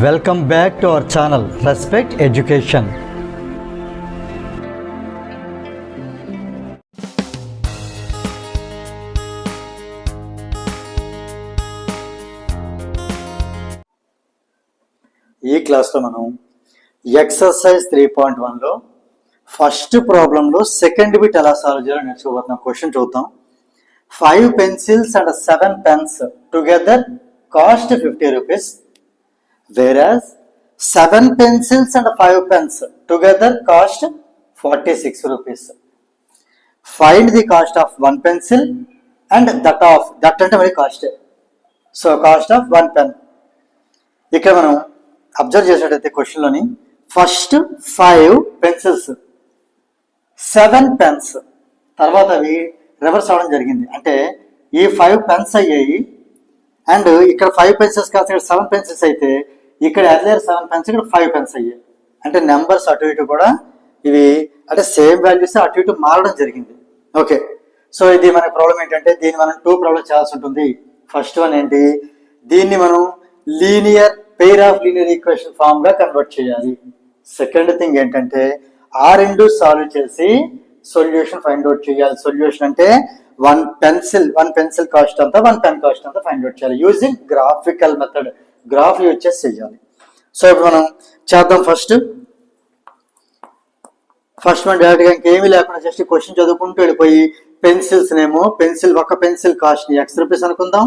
Welcome back to our channel Respect Education. ఈ క్లాస్లో మనం ఎక్సర్సైజ్ 3.1లో ఫస్ట్ ప్రాబ్లంలో సెకండ్ బిట్ ఎలా సాల్వ్ చేయాలో నేర్చుకోబోతున్నాం. క్వశ్చన్ చూద్దాం. 5 pencils and 7 pens together cost 50 rupees, whereas 7 pencils and 5 pens together cost 46 rupees. Find the cost of 1 pencil and that అంటే మరి cost. So cost of 1 pen. ఇక్కడ మనం observe చేసినట్టయితే క్వశ్చన్లోని first 5 pencils 7 pens తర్వాత అవి reverse అవడం జరిగింది. అంటే ఈ 5 పెన్స్ అయ్యాయి అండ్ ఇక్కడ 5 పెన్సిల్స్ కాస్త ఇక్కడ 7 పెన్సిల్స్ అయితే ఇక్కడ ఎర్లియర్ 7 పెన్స్ ఇక్కడ 5 పెన్స్ అయ్యాయి. అంటే నెంబర్స్ అటు ఇటు కూడా ఇవి అంటే సేమ్ వాల్యూస్ అటు ఇటు మారడం జరిగింది. ఓకే, సో ఇది మన ప్రాబ్లం ఏంటంటే దీన్ని మనం 2 ప్రాబ్లమ్ చేయాల్సి ఉంటుంది. ఫస్ట్ వన్ ఏంటి, దీన్ని మనం linear pair of linear equation form గా కన్వర్ట్ చేయాలి. సెకండ్ థింగ్ ఏంటంటే ఆ రెండు సాల్వ్ చేసి సొల్యూషన్ ఫైండ్ అవుట్ చేయాలి. సొల్యూషన్ అంటే 1 పెన్సిల్ కాస్ట్ అంతా 1 పెన్ కాస్ట్ అంతా ఫైండ్ అవుట్ చేయాలి using graphical method. Graph use చేసి చేయాలి. సో ఇప్పుడు మనం చేద్దాం. ఫస్ట్ మనం డైరెక్ట్ గా ఇంకేమీ లేకుండా జస్ట్ క్వశ్చన్ చదువుకుంటూ వెళ్ళిపోయి పెన్సిల్స్ నేమో ఒక పెన్సిల్ కాస్ట్ ని X రూపీస్ అనుకుందాం,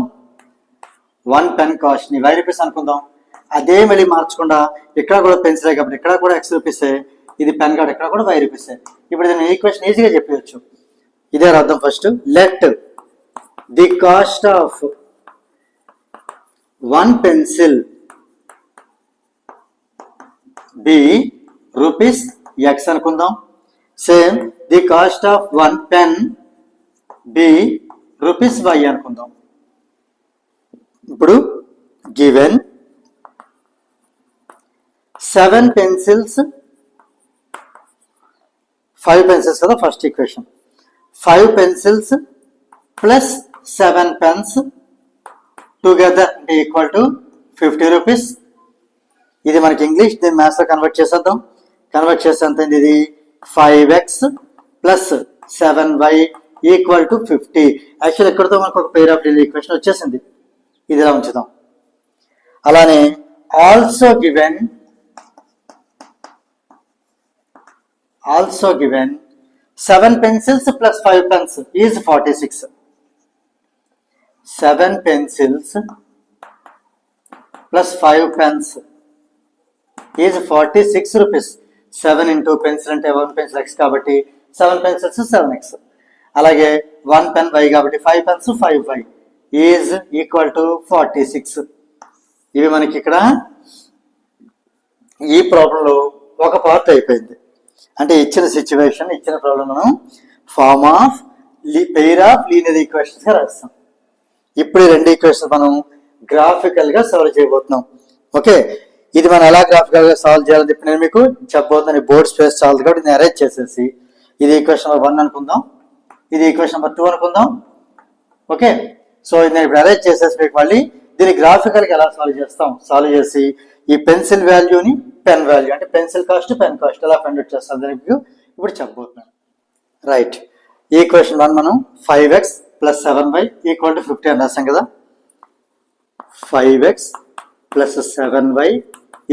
1 పెన్ కాస్ట్ ని Y రూపీస్ అనుకుందాం. అదే మళ్ళీ మార్చకుండా ఇక్కడ కూడా పెన్సిలే కాబట్టి ఇక్కడ కూడా X రూపీసే, ఇది పెన్ కార్డ్ ఇక్కడ కూడా Y రూపీసే. ఇప్పుడు దీన్ని ఈక్వేషన్ ఈజీగా చెప్పవచ్చు. ఇదే రాద్దాం. First let the cost of 1 pencil be rupees X అనుకుందాం. Same the cost of 1 pen be rupees Y అనుకుందాం. ఇప్పుడు గివెన్ 7 pencils 5 pencils కదా first equation. 5 pencils plus 7 pens together అంటే ఈక్వల్ టు 50 రూపీస్. ఇది మనకి ఇంగ్లీష్, దీన్ని మ్యాథ్స్ లో convert చేసేద్దాం. కన్వర్ట్ చేస్తే ఎంత అయింది, ఇది 5x plus 7y equal to 50. Actual ఎక్కడితో మనకు ఒక పెయిర్ ఆఫ్ లీనియర్ ఈక్వేషన్ వచ్చేసింది. ఇది ఇలా ఉంచుదాం. అలానే also given 7 pencils plus 5 pens is 46. 7 pencils plus 5 pens is 46 rupees. 7 into pencil అంటే 1 pencil X కాబట్టి 7 pencils 7x. అలాగే 1 pen Y కాబట్టి 5 pens 5y is equal to 46. ఇవి మనకి ఇక్కడ ఈ ప్రాబ్లంలో ఒక పార్ట్ అయిపోయింది. అంటే ఇచ్చిన సిచ్యువేషన్ ఇచ్చిన ప్రాబ్లం మనం form of pair of linear equations గా రాస్తాం. ఇప్పుడు ఈ 2 ఈక్వేషన్స్ మనం గ్రాఫికల్ గా సాల్వ్ చేయబోతున్నాం. ఓకే, ఇది మనం ఎలా గ్రాఫికల్ గా సాల్వ్ చేయాలని చెప్పి నేను మీకు చెప్పబోతున్నాను. బోర్డ్ స్పేస్ చాలు కాబట్టి నేను అరేంజ్ చేసేసి ఇది ఈక్వేషన్ నెంబర్ 1 అనుకుందాం, ఇది ఈక్వేషన్ నెంబర్ 2 అనుకుందాం. ఓకే, సో నేను ఇప్పుడు అరేంజ్ చేసేసి మీకు మళ్ళీ దీన్ని గ్రాఫికల్ గా ఎలా సాల్వ్ చేస్తాం, సాల్వ్ చేసి ఈ పెన్సిల్ వాల్యూని పెన్ వాల్యూ అంటే పెన్సిల్ కాస్ట్ పెన్ కాస్ట్ ఎలా ఫైండ్ అవుట్ చేస్తాం దానికి ఇప్పుడు చెప్పబోతున్నాను. రైట్, ఈక్వేషన్ 1 మనం 5x plus 7y equal to 50 అని రాస్తాం కదా. 5x plus 7y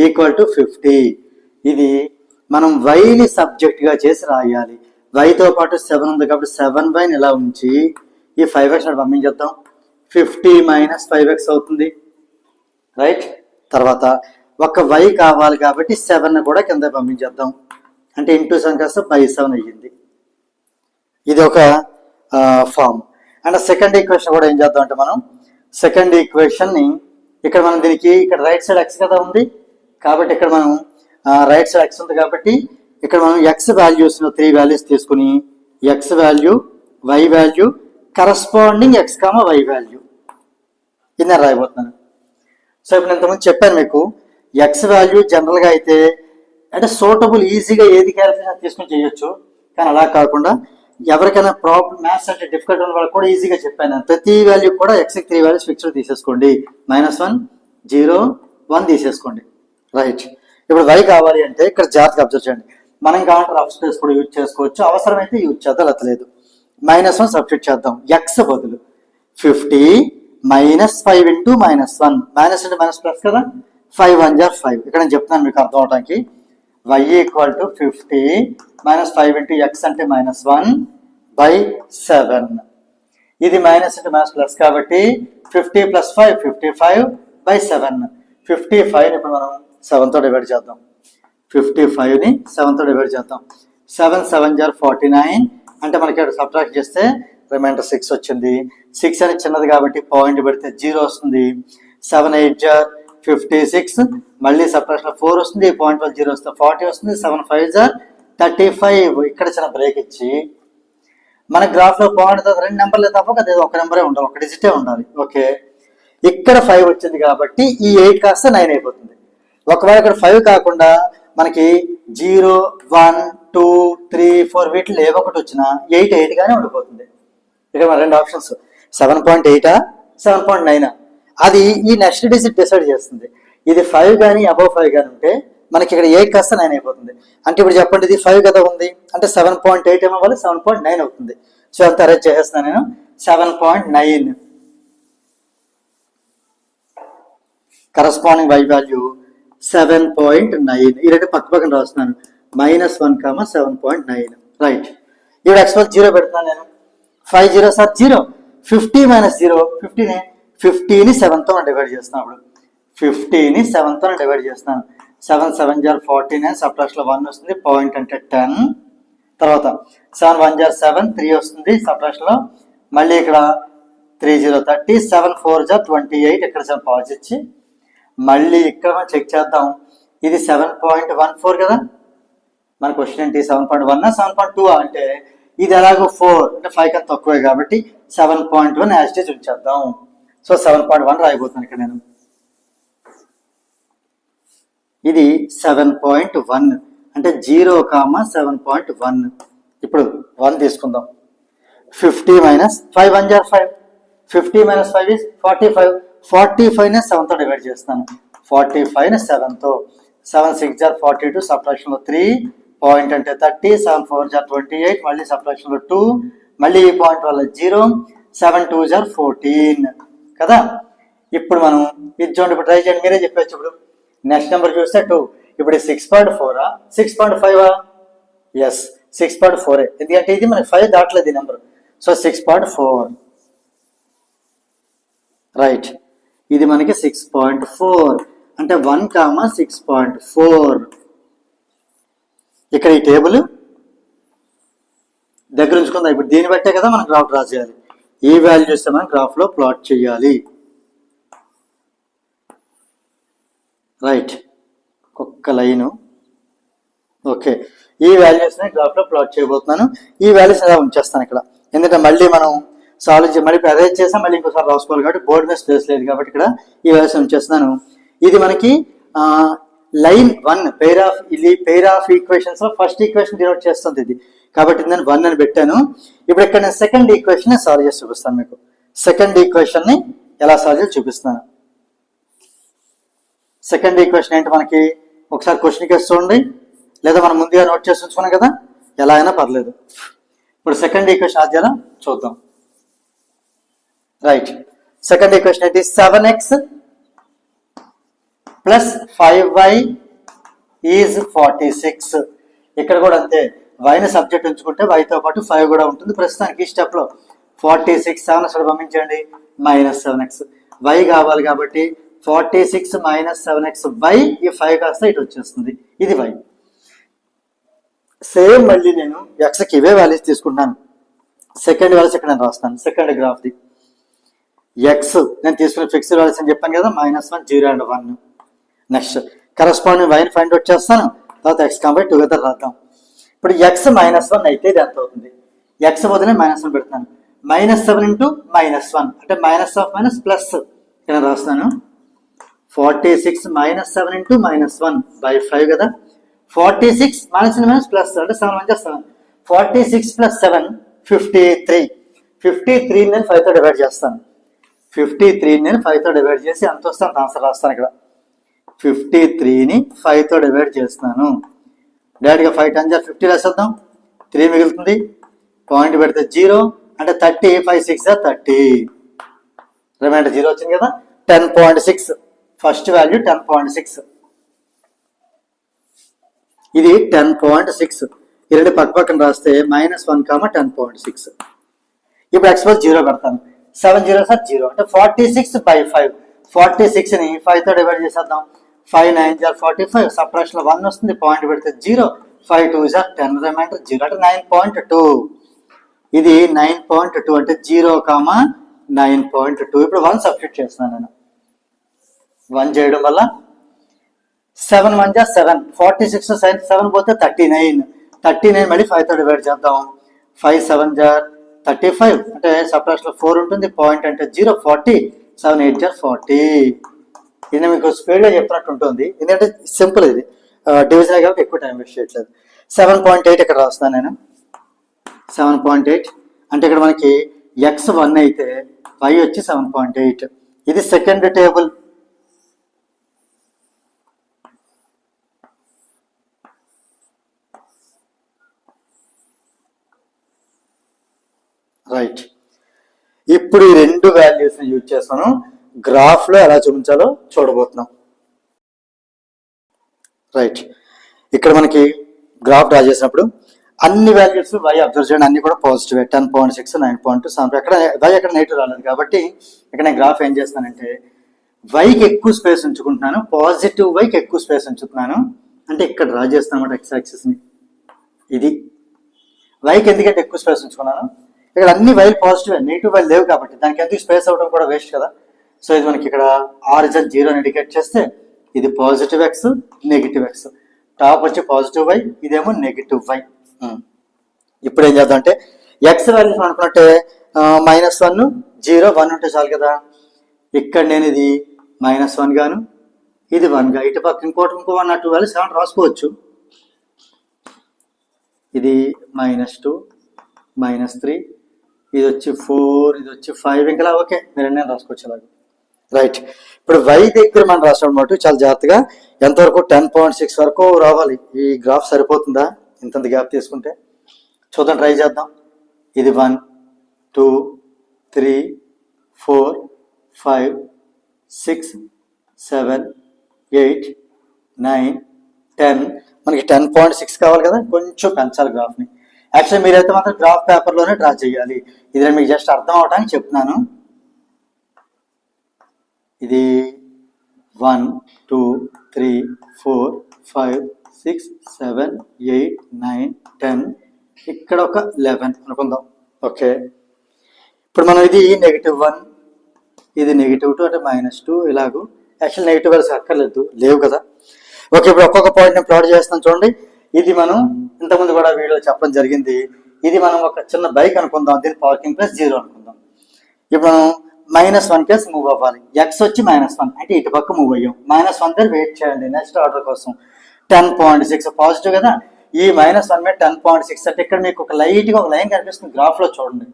equal to 50. ఇది మనం వైని సబ్జెక్ట్ గా చేసి రాయాలి. వైతో పాటు 7 ఉంది కాబట్టి 7y ఇలా ఉంచి ఈ 5x పంపించేద్దాం. 50 మైనస్ 5x అవుతుంది. రైట్, తర్వాత ఒక y కావాలి కాబట్టి 7 కూడా కింద పంపించేద్దాం. అంటే ఇంటూ 7 కాస్త బై 7 అయ్యింది. ఇది ఒక ఫామ్. అండ్ సెకండ్ ఈక్వేషన్ కూడా ఏం చేద్దాం అంటే మనం సెకండ్ ఈక్వేషన్ ని ఇక్కడ మనం దీనికి ఇక్కడ రైట్ సైడ్ x కదా ఉంది కాబట్టి ఇక్కడ మనం రైట్ సైడ్ x ఉంది కాబట్టి ఇక్కడ మనం x వాల్యూస్ 3 వాల్యూస్ తీసుకుని x value y value corresponding x, y value ఇది నేను రాయబోతున్నాను. సో ఇప్పుడు నేను ఇంతకుముందు చెప్పాను మీకు x వాల్యూ జనరల్ గా అయితే అంటే సూటబుల్ ఈజీగా ఏది క్యాలిక్యులేషన్ తీసుకుని చేయొచ్చు. కానీ అలా కాకుండా ఎవరికైనా ప్రాబ్లం మ్యాథ్స్ అంటే డిఫికల్ట్ ఉన్న వాళ్ళకి కూడా ఈజీగా చెప్పాను. ప్రతి వాల్యూ కూడా x 3 వాల్యూస్ ఫిక్స్డ్ తీసేసుకోండి. -1 0 1 తీసేసుకోండి. రైట్. ఇప్పుడు y కావాలి అంటే ఇక్కడ జాగ్రత్తగా అబ్జర్వ్ చేయండి. మనం కావాలంటే రఫ్ స్పేస్ కూడా యూజ్ చేసుకోవచ్చు, అవసరమైతే యూజ్ చేద్దాం, లేతలేదు. -1 సబ్స్టిట్యూట్ చేద్దాం x బదులు 50 -5 into -1, minus into minus plus కదా, 5 1 = 5. ఇక్కడ నేను చెప్తున్నాను మీకు అర్థం అవడానికి. y = 50 -5 ఇంటూ x అంటే -1/7. ఇది మైనస్ ఇంటూ మైనస్ ప్లస్ కాబట్టి 50 + 5 55/7. 55ని ఇప్పుడు మనం 7తో డివైడ్ చేద్దాం. 55ని 7తో డివైడ్ చేద్దాం. 7 7 = 49 అంటే మనకి ఇక్కడ సబ్ట్రాక్ట్ చేస్తే రిమైండర్ 6 వచ్చింది. 6 అని చిన్నది కాబట్టి పాయింట్ పెడితే 0 వస్తుంది. 7 8 = 56, మళ్ళీ సబ్ట్రాక్షన్ 4 వస్తుంది, ఈ పాయింట్ వల్ల 0 వస్తే 40 వస్తుంది. 7 5 = 35. ఇక్కడ చిన్న బ్రేక్ ఇచ్చి మన గ్రాఫ్ లో పాయింట్ రెండు నెంబర్లే తప్ప కదా, ఒక నెంబరే ఉండాలి, ఒక డిజిటే ఉండాలి. ఓకే, ఇక్కడ 5 వచ్చింది కాబట్టి ఈ 8 కాస్త 9 అయిపోతుంది. ఒకవేళ ఇక్కడ 5 కాకుండా మనకి 0 1 2 3 4 వీటిలో ఏ ఒకటి వచ్చినా 8 8 గానే ఉండిపోతుంది. ఇక్కడ మన రెండు ఆప్షన్స్ 7.8 7.9. అది ఈ నెక్స్ట్ డిజిట్ డిసైడ్ చేస్తుంది. ఇది 5 కానీ అబౌవ్ 5 కానీ ఉంటే మనకి ఇక్కడ 8 కాస్త 9 అయిపోతుంది. అంటే ఇప్పుడు చెప్పండి, ఇది 5 కదా ఉంది అంటే 7.8 ఏమవ్వాలి, 7.9 అవుతుంది. సో అంత అరేంజ్ చేసేస్తున్నాను నేను. 7.9 కరస్పాండింగ్ y వాల్యూ 7.9. ఈ రెండు పక్క పక్కన రాస్తున్నాను. -1, 7.9. రైట్. ఇప్పుడు x వల్ల 0 పెడుతున్నాను నేను. 5 0 సార్ 0. 50 - 0 50ని 7తో డివైడ్ చేస్తున్నాను. అప్పుడు 50ని 7తో డివైడ్ చేస్తున్నాను. 7 7 = 49, సబ్ట్రాక్షన్ 1 వస్తుంది, పాయింట్ అంటే 10. తర్వాత 7 1 = 7, 3 వస్తుంది సబ్ట్రాక్షన్ లో, మళ్ళీ ఇక్కడ 3 0 30, 7 4 = 28. ఇక్కడ 7 పాజ్ ఇచ్చి మళ్ళీ ఇక్కడ మనం చెక్ చేద్దాం. ఇది 7.14 కదా, మన క్వశ్చన్ ఏంటి, 7.1 7.2 అంటే ఇది ఎలాగో 4 అంటే 5 కన్నా తక్కువే కాబట్టి 7.1 యాజ్ ఇట్ ఈజ్ ఉంచేద్దాం. సో 7.1 రాయిపోతాను ఇక్కడ నేను. ఇది 7.1 అంటే 0, 7.1. ఇప్పుడు 1 తీసుకుందాం. 50 - 5 1 = 5. 50 - 5 is 45. 45ని 7తో డివైడ్ చేస్తాను. 45ని 7తో. 7 6 = 42, సబ్ట్రాక్షన్ లో 3, పాయింట్ అంటే 30. 7 4 = 28, మళ్ళీ సబ్ట్రాక్షన్ లో 2, మళ్ళీ ఈ పాయింట్ వల్ల 0. 7 2 = 14 కదా. ఇప్పుడు మనం ఇది చూడండి, ఇప్పుడు ట్రై చేయండి, మీరే చెప్పచ్చు. ఇప్పుడు నెక్స్ట్ నెంబర్ చూస్తే 2. ఇప్పుడు 6.4 6.5? ఎస్ 6.4, ఎందుకంటే ఇది మనకి 5 దాటలేదు ఈ నెంబర్. సో 6.4. రైట్. ఇది మనకి 6.4 అంటే 1, 6.4. ఇక్కడ ఈ టేబుల్ దగ్గర ఉంచుకుందాం. ఇప్పుడు దీన్ని బట్టే కదా మనం గ్రాఫ్ డ్రా చేయాలి. ఈ వాల్యూస్ మనం గ్రాఫ్ లో ప్లాట్ చేయాలి. రైట్, ఒక్క లైను. ఓకే, ఈ వాల్యూస్ ని గ్రాఫ్ లో ప్లాట్ చేయబోతున్నాను. ఈ వాల్యూస్ అలా ఉంచేస్తాను ఇక్కడ, ఎందుకంటే మళ్ళీ మనం సాల్వ్ చేసి మళ్ళీ అరేంజ్ చేసాం, మళ్ళీ ఇంకోసారి రాసుకోవాలి కాబట్టి బోర్డు మీద స్పేస్ లేదు కాబట్టి ఇక్కడ ఈ వాల్యూస్ ఉంచేస్తున్నాను. ఇది మనకి లైన్ 1 పెయిర్ ఆఫ్ ఈక్వేషన్స్ లో ఫస్ట్ ఈక్వేషన్ డినోట్ చేస్తుంది ఇది, కాబట్టి నేను 1 అని పెట్టాను. ఇప్పుడు ఇక్కడ నేను సెకండ్ ఈక్వేషన్ సాల్వ్ చేసి చూపిస్తాను మీకు. సెకండ్ ఈక్వేషన్ ని ఎలా సాల్వ్ చేసి చూపిస్తాను. సెకండ్ ఈక్వేషన్ ఏంటి మనకి, ఒకసారి క్వశ్చన్ కేసు చూడండి, లేదా మనం ముందుగా నోట్ చేసి ఉంచుకున్నాం కదా, ఎలా అయినా పర్లేదు. ఇప్పుడు సెకండ్ ఈక్వేషన్ ఆద్యాల చూద్దాం. రైట్, సెకండ్ ఈక్వేషన్ ఏంటి, 7x + 5y ఈజ్ 46. ఇక్కడ కూడా అంతే, వైని సబ్జెక్ట్ ఉంచుకుంటే వైతో పాటు 5 కూడా ఉంటుంది. ప్రస్తుతానికి ఈ స్టెప్ లో 46 7 అసలు పంపించండి, -7x. y కావాలి కాబట్టి 46 - 7x y, ఈ 5 కాస్త ఇటు వచ్చేస్తుంది, ఇది y. సేమ్ మళ్ళీ నేను xకి ఇవే వాల్యూస్ తీసుకుంటాను. సెకండ్ వాల్యూస్ ఇక్కడ నేను రాస్తాను. సెకండ్ గ్రాఫ్ ది x నేను తీసుకున్న ఫిక్స్డ్ వాల్యూస్ అని చెప్పాను కదా, -1 0 and 1. నెక్స్ట్ కరస్పాండింగ్ y ని ఫైండ్ అవుట్ చేస్తాను, తర్వాత x కంపై టుగెదర్ రాద్దాం. ఇప్పుడు x -1 అయితే ఇది ఎంత అవుతుంది, x బదులు -1 పెడతాను. -7 × -1 అంటే -of ప్లస్ ఇక్కడ రాస్తాను. 46 - 7 × -1/5 కదా. 46 -1 ప్లస్ అంటే 7 1 = 7. 46 + 7 53. 53 నేను 5తో డివైడ్ చేస్తాను. 53 నేను 5తో డివైడ్ చేసి అంత వస్తే అంత ఆన్సర్ రాస్తాను ఇక్కడ. 53ని 5తో డివైడ్ చేస్తున్నాను. డైరెక్ట్గా 5 10 50 రాసేద్దాం. 3 మిగులుతుంది, పాయింట్ పెడితే 0 అంటే 30, 5 6 30, రిమైండర్ 0 వచ్చింది కదా. 10.6 ఫస్ట్ వాల్యూ 10.6, ఇది 10.6. ఈ రెండు పక్క పక్కన రాస్తే -1, 10.6. ఇప్పుడు ఎక్స్పోజ్ 0 పెడతాను. 7 0 0 అంటే 46/5. 46ని 5తో డివైడ్ చేసేద్దాం. 5 9 45, సబ్ట్రాక్షన్ 1 వస్తుంది, పాయింట్ పెడితే 0, 5 2 10, రిమైండర్ 0 అంటే 9.2. ఇది 9.2 అంటే 0, 9.2. ఇప్పుడు 1 సబ్స్టిట్యూట్ చేస్తున్నాను నేను. 1 చేయడం వల్ల 7 1 7, 46 7 పోతే 39 మళ్ళీ 5తో డివైడ్ చేద్దాం. 5 7 35 అంటే సబ్ట్రాక్షన్ 4 ఉంటుంది, పాయింట్ అంటే 0, 40, 7 8 40. ఇది మీకు స్పీడ్గా చెప్తున్నట్టు ఉంటుంది, ఎందుకంటే సింపుల్ ఇది డివిజన్ కాబట్టి ఎక్కువ టైం వేస్ట్ చేయట్లేదు. 7.8 ఇక్కడ రాస్తాను నేను. 7.8 అంటే ఇక్కడ మనకి x 1 అయితే y వచ్చి 7.8. ఇది సెకండ్ టేబుల్. రైట్, ఇప్పుడు ఈ రెండు వాల్యూస్ ని యూజ్ చేస్తాను, గ్రాఫ్ లో ఎలా చూపించాలో చూడబోతున్నాం. రైట్, ఇక్కడ మనకి గ్రాఫ్ డ్రా చేసినప్పుడు అన్ని వాల్యూస్ y అబ్జర్వ్ చేయండి, అన్ని కూడా పాజిటివ్. 10.6 9.2 7. ఎక్కడ y ఎక్కడ నెగిటివ్ రాలేదు కాబట్టి ఇక్కడ నేను గ్రాఫ్ ఏం చేస్తానంటే వైకి ఎక్కువ స్పేస్ ఉంచుకుంటున్నాను, పాజిటివ్ వైకి ఎక్కువ స్పేస్ ఉంచుతున్నాను. అంటే ఇక్కడ డ్రా చేస్తాను అన్నమాట x యాక్సిస్ ని. ఇది వైకి ఎందుకంటే ఎక్కువ స్పేస్ ఉంచుకున్నాను, ఇక్కడ అన్ని వైల్ పాజిటివ్, నెగిటివ్ వైల్ లేవు కాబట్టి దానికి ఎందుకు స్పేస్ అవ్వడం కూడా వేస్ట్ కదా. సో ఇది మనకి ఇక్కడ ఆరిజిన్ 0 ఇండికేట్ చేస్తే ఇది positive x, negative x. Top వచ్చి పాజిటివ్ y, ఇదేమో నెగిటివ్ y. ఇప్పుడు ఏం చేద్దాం అంటే x వాల్యూస్ అనుకున్నట్టే -1 0 1 ఉంటే చాలు కదా. ఇక్కడ నేను ఇది -1 గాను ఇది 1 గా, ఇటు పక్క ఇంకో 1 2 వాల్యూస్ 7 రాసుకోవచ్చు. ఇది -2 -3, ఇది వచ్చి 4, ఇది వచ్చి 5, ఇంకా ఓకే మీరు నేను రాసుకోవచ్చు అలాగే. రైట్, ఇప్పుడు y దగ్గర మనం రాసుకోవడం మాట చాలా జాగ్రత్తగా ఎంతవరకు 10.6 వరకు రావాలి. ఈ గ్రాఫ్ సరిపోతుందా ఇంత గ్యాప్ తీసుకుంటే? చూద్దాం, ట్రై చేద్దాం. ఇది 1 2 3 4 5 6 7 8 9 10. మనకి 10.6 కావాలి కదా, కొంచెం పెంచాలి గ్రాఫ్ని. యాక్చువల్లీ మీరైతే మాత్రం గ్రాఫ్ పేపర్లోనే డ్రా చేయాలి, ఇది నేను మీకు జస్ట్ అర్థం అవడానికి చెప్తున్నాను. ఇది 1 2 3 4 5 6 7 8 9 10, ఇక్కడ ఒక 11 అనుకుందాం. ఓకే, ఇప్పుడు మనం ఇది -1, ఇది -2 అంటే -2 ఇలాగూ. యాక్చువల్ నెగిటివ్ వాల్యూస్ అక్కర్లేదు, లేవు కదా. ఓకే, ఇప్పుడు ఒక్కొక్క పాయింట్ నేను ప్లాట్ చేస్తాను చూడండి. ఇది మనం ఇంతకుముందు కూడా వీడియోలో చెప్పడం జరిగింది. ఇది మనం ఒక చిన్న బైక్ అనుకుందాం, దీని పార్కింగ్ ప్లేస్ 0 అనుకుందాం. ఇప్పుడు మనం -1 కేసు మూవ్ అవ్వాలి, x వచ్చి -1 అంటే ఇటు పక్క మూవ్ అయ్యాం. -1 దగ్గర వెయిట్ చేయండి నెక్స్ట్ ఆర్డర్ కోసం. 10.6 పాజిటివ్ కదా, ఈ -1 మీద 10.6 అంటే ఇక్కడ మీకు ఒక లైట్గా ఒక లైన్ కనిపిస్తుంది గ్రాఫ్లో చూడండి.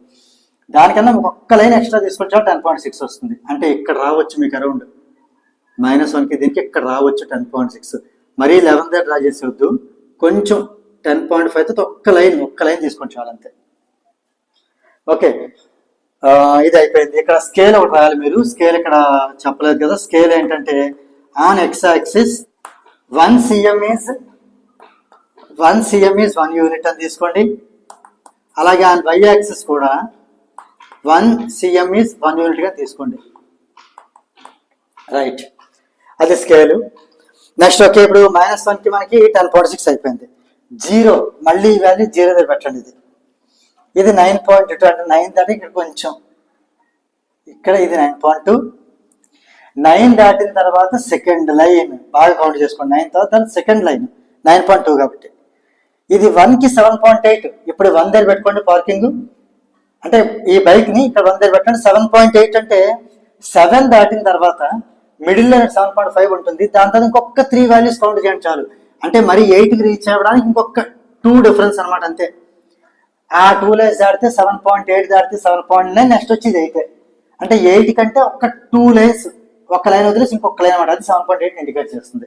దానికన్నా ఒక్క లైన్ ఎక్స్ట్రా తీసుకొచ్చా 10.6 వస్తుంది. అంటే ఇక్కడ రావచ్చు మీకు అరౌండ్ -1కి దీనికి ఇక్కడ రావచ్చు 10.6. మరీ 11 దగ్గర డ్రా చేసేవద్దు, కొంచెం 10.5తో ఒక్క లైన్ తీసుకొని చాలంతే. ఓకే, ఇది అయిపోయింది. ఇక్కడ స్కేల్ ఒకటి రాయాలి మీరు. స్కేల్ ఇక్కడ చెప్పలేదు కదా. స్కేల్ ఏంటంటే on x axis 1 cm is 1 unit అని తీసుకోండి. అలాగే ఆన్ y యాక్సిస్ కూడా 1 cm is 1 యూనిట్ గా తీసుకోండి. రైట్, అది స్కేలు. నెక్స్ట్ ఓకే, ఇప్పుడు -1కి మనకి 10.6 అయిపోయింది. 0 మళ్ళీ ఈ వాల్యూ 0 దగ్గర పెట్టండి. ఇది 9.2 అంటే 9 దాటి ఇక్కడ కొంచెం, ఇక్కడ ఇది 9.2. 9 దాటిన తర్వాత సెకండ్ లైన్ బాగా కౌంట్ చేసుకోండి. 9 తర్వాత దాని సెకండ్ లైన్ 9.2 కాబట్టి ఇది 1కి 7.8. ఇప్పుడు 1 దగ్గర పెట్టుకోండి పార్కింగ్, అంటే ఈ బైక్ ని ఇక్కడ 1 దగ్గర పెట్టండి. 7.8 అంటే 7 దాటిన తర్వాత మిడిల్ లో 7.5 ఉంటుంది. దాని తర్వాత ఇంకొక 3 వాల్యూస్ కౌంట్ చేయండి చాలు. అంటే మరి 8కి రీచ్ అవ్వడానికి ఇంకొక 2 డిఫరెన్స్ అనమాట అంతే. ఆ 2 లైన్స్ దాటితే 7.8 దాటితే 7.9, నెక్స్ట్ వచ్చి ఇది 8. అంటే 8 కంటే ఒక 2 లైన్స్ ఒక లైన్ వదిలేసి ఇంకొక లైన్ అనమాట, అది 7.8 ఇండికేట్ చేస్తుంది.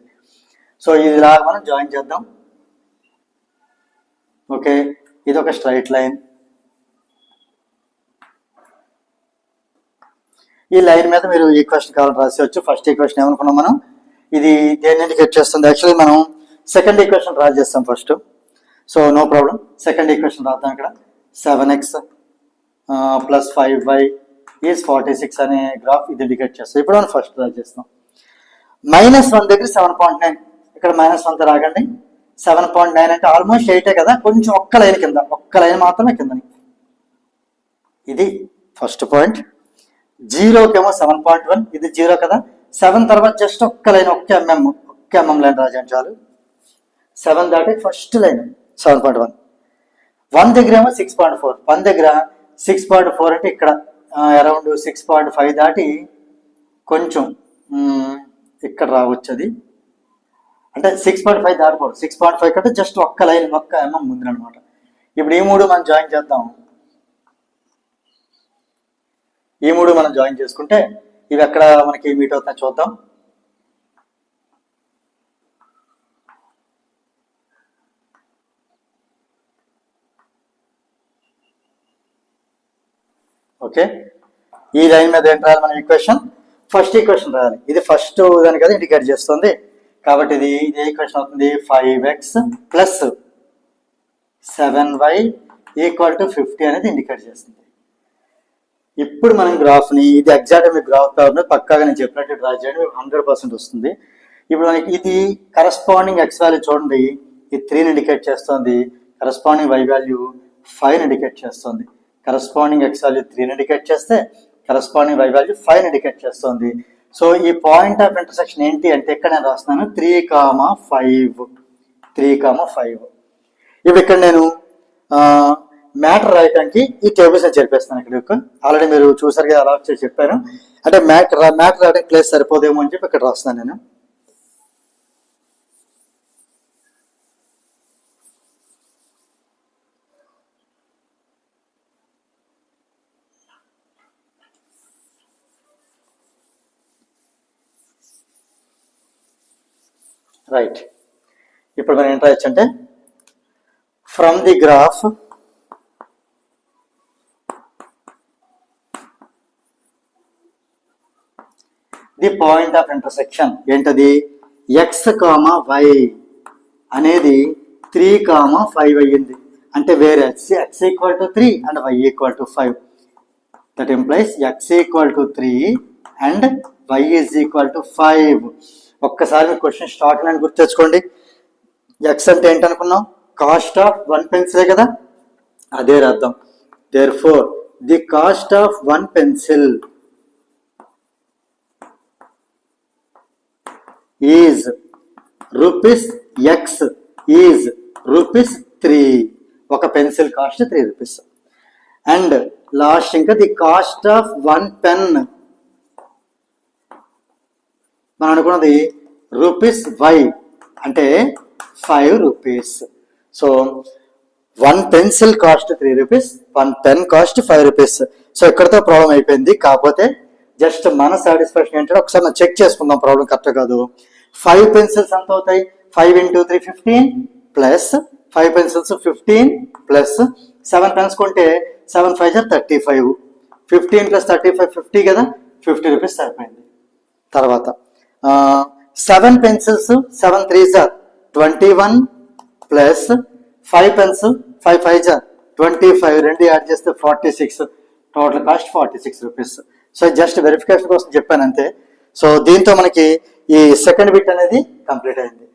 సో ఇలా మనం జాయిన్ చేద్దాం. ఓకే, ఇది ఒక స్ట్రైట్ లైన్. ఈ లైన్ మీద మీరు ఈక్వేషన్ కావాలని రాసేవచ్చు. ఫస్ట్ ఈక్వేషన్ ఏమనుకున్నాం మనం, ఇది దేన్ని ఇండికేట్ చేస్తుంది? యాక్చువల్లీ మనం సెకండ్ ఈక్వేషన్ డ్రా చేస్తాం first. So no problem, second equation రాద్దాం. ఇక్కడ 7x + 5y = 46 అనే గ్రాఫ్ ఇది ఇండికేట్ చేస్తాం. ఇప్పుడు మనం ఫస్ట్ డ్రా చేస్తాం. -1 దగ్గర 7.9, ఇక్కడ -1తో రాగండి. 7.9 అంటే ఆల్మోస్ట్ 8 కదా, కొంచెం ఒక్క లైన్ కింద, ఒక్క లైన్ మాత్రమే కిందని. ఇది ఫస్ట్ పాయింట్. 0కేమో 7.1, ఇది 0 కదా. 7 తర్వాత జస్ట్ ఒక్క లైన్, ఒక్క mm లైన్ రాజండి చాలు. 7 దాటి ఫస్ట్ లైన్ 7.1. 1 దగ్గర ఏమో 6.4, 1 దగ్గర 6.4 అంటే ఇక్కడ అరౌండ్ 6.5 దాటి కొంచెం ఇక్కడ రావచ్చు. అది అంటే 6.5 దాటకూడదు, 6.5 కంటే జస్ట్ ఒక్క లైన్, ఒక్క mm ముందునమాట. ఇప్పుడు ఈ మూడు మనం జాయిన్ చేద్దాం. ఈ మూడు మనం జాయిన్ చేసుకుంటే ఇవి ఎక్కడ మనకి మీట్ అవుతాయి చూద్దాం. ఓకే, ఈ లైన్ మీద ఏంటి రాయాలి మనం ఈక్వేషన్? ఫస్ట్ ఈక్వేషన్ రాయాలి. ఇది ఫస్ట్ దాని కదా ఇండికేట్ చేస్తుంది, కాబట్టి ఇది ఈక్వేషన్ అవుతుంది 5x + 7y = 50 అనేది ఇండికేట్ చేస్తుంది. ఇప్పుడు మనం గ్రాఫ్ని, ఇది ఎగ్జాక్ట్ మీకు గ్రాఫ్ కాబట్టి పక్కాగా నేను చెప్పినట్టు డ్రా చేయండి, 100% వస్తుంది. ఇప్పుడు మనకి ఇది కరస్పాండింగ్ x వాల్యూ చూడండి, ఇది 3ని ఇండికేట్ చేస్తుంది. కరస్పాండింగ్ y వాల్యూ 5ని ఇండికేట్ చేస్తుంది. కరస్పాండింగ్ x వాల్యూ 3ని ఇండికేట్ చేస్తే కరస్పాండింగ్ y వాల్యూ 5ని ఇండికేట్ చేస్తుంది. సో ఈ పాయింట్ ఆఫ్ ఇంటర్సెక్షన్ ఏంటి అంటే ఇక్కడ నేను రాస్తున్నాను 3,5. 3,5. ఇప్పుడు ఇక్కడ నేను మ్యాటర్ రాయడానికి ఈ టేబుల్స్ నేను చేర్పేస్తాను. ఇక్కడ ఆల్రెడీ మీరు చూసారు కదా, అలా చేసి చెప్పాను. అంటే మ్యాటర్ రాయడానికి ప్లేస్ సరిపోదేమో అని చెప్పి ఇక్కడ రాస్తాను నేను. రైట్, ఇప్పుడు మనం ఏం రాయొచ్చు అంటే from the graph the point of intersection ఏంటది? x, y అనేది 3,5 అయ్యింది. అంటే వేరే x = 3 and y = 5. That implies x = 3 and y = 5. ఒక్కసారి మీరు క్వశ్చన్ స్టార్ట్ అని గుర్తు తెచ్చుకోండి. x అంటే ఏంటనుకున్నాం? కాస్ట్ ఆఫ్ 1 పెన్సిలే కదా, అదే రాద్దాం. Therefore the cost of 1 pencil is rupees, x is rupees 3. ఒక pencil cost 3 rupees. And last ఇంకా ది కాస్ట్ ఆఫ్ 1 పెన్ మనం అనుకున్నది రూపీస్ y అంటే 5 rupees. So 1 pencil cost 3 rupees, 1 pen cost 5 rupees. So ఇక్కడతో problem అయిపోయింది. కాకపోతే just మన satisfaction ఏంటంటే ఒకసారి మనం చెక్ చేసుకుందాం ప్రాబ్లం కరెక్ట్ కాదు. 5 పెన్సిల్స్ ఎంత అవుతాయి? 5 × 3 15 ప్లస్ 5 పెన్సిల్స్ 15 ప్లస్ 7 పెన్స్ కొంటే 7 5 35. 15 + 35 50 కదా, 50 రూపీస్ సరిపోయింది. తర్వాత 7 పెన్సిల్స్ 7 3 21 ప్లస్ 5 పెన్స్ 5 5 25, రెండు యాడ్ చేస్తే 46. Total cost 46 rupees. So just verification కోసం చెప్పాను అంతే. సో దీంతో మనకి ఈ సెకండ్ బిట్ అనేది కంప్లీట్ అయింది.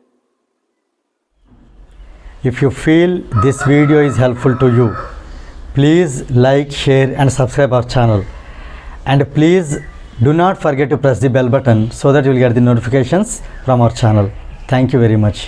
If you feel this video is helpful to you, please like, share and subscribe our channel. And please do not forget to press the bell button so that you will get the notifications from our channel. Thank you very much.